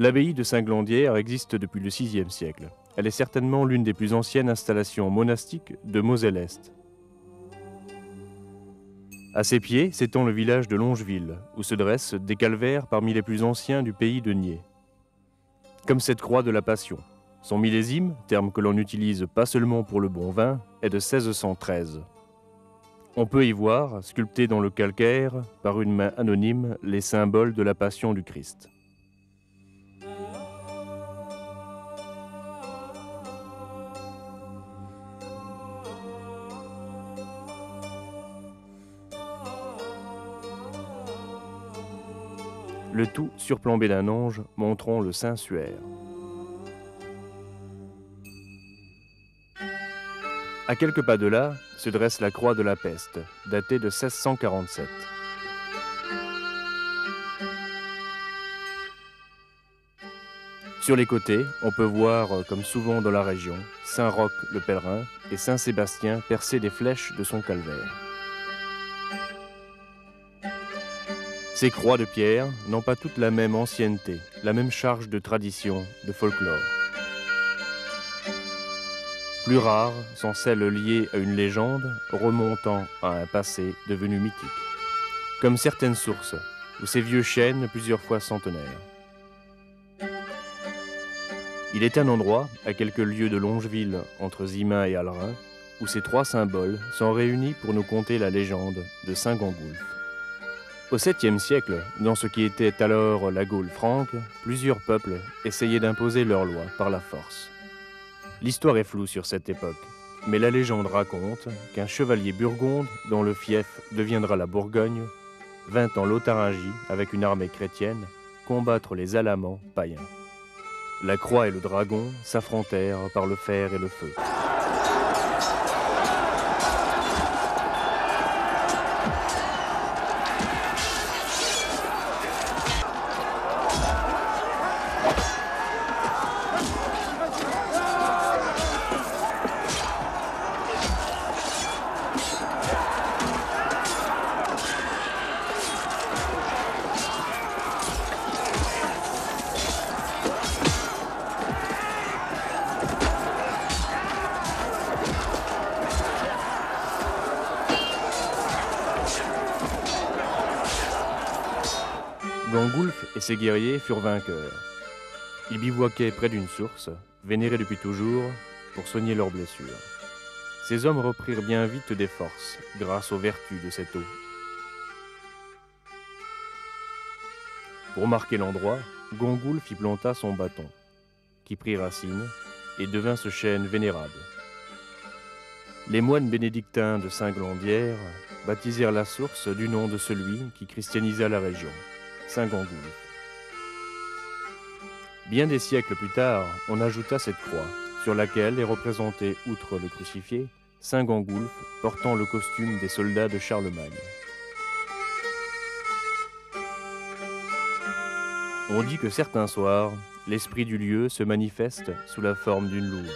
L'abbaye de Saint-Glandière existe depuis le VIe siècle. Elle est certainement l'une des plus anciennes installations monastiques de Moselle-Est. À ses pieds s'étend le village de Longeville, où se dressent des calvaires parmi les plus anciens du pays de Nié. Comme cette croix de la Passion. Son millésime, terme que l'on utilise pas seulement pour le bon vin, est de 1613. On peut y voir, sculptés dans le calcaire, par une main anonyme, les symboles de la Passion du Christ. Le tout surplombé d'un ange montrant le Saint Suaire. À quelques pas de là se dresse la croix de la peste, datée de 1647. Sur les côtés, on peut voir, comme souvent dans la région, Saint-Roch le pèlerin et Saint-Sébastien percer des flèches de son calvaire. Ces croix de pierre n'ont pas toutes la même ancienneté, la même charge de tradition, de folklore. Plus rares sont celles liées à une légende remontant à un passé devenu mythique, comme certaines sources ou ces vieux chênes plusieurs fois centenaires. Il est un endroit, à quelques lieues de Longeville, entre Zimin et Allerin, où ces trois symboles sont réunis pour nous conter la légende de Saint Gangulf. Au 7e siècle, dans ce qui était alors la Gaule franque, plusieurs peuples essayaient d'imposer leurs lois par la force. L'histoire est floue sur cette époque, mais la légende raconte qu'un chevalier burgonde, dont le fief deviendra la Bourgogne, vint en Lotharingie avec une armée chrétienne combattre les Alamans païens. La croix et le dragon s'affrontèrent par le fer et le feu. Gangulf et ses guerriers furent vainqueurs. Ils bivouaquaient près d'une source, vénérée depuis toujours, pour soigner leurs blessures. Ces hommes reprirent bien vite des forces, grâce aux vertus de cette eau. Pour marquer l'endroit, Gangulf y planta son bâton, qui prit racine et devint ce chêne vénérable. Les moines bénédictins de Saint-Glandière baptisèrent la source du nom de celui qui christianisa la région, Saint Gangulf. Bien des siècles plus tard, on ajouta cette croix, sur laquelle est représenté, outre le crucifié, Saint Gangulf portant le costume des soldats de Charlemagne. On dit que certains soirs, l'esprit du lieu se manifeste sous la forme d'une louve.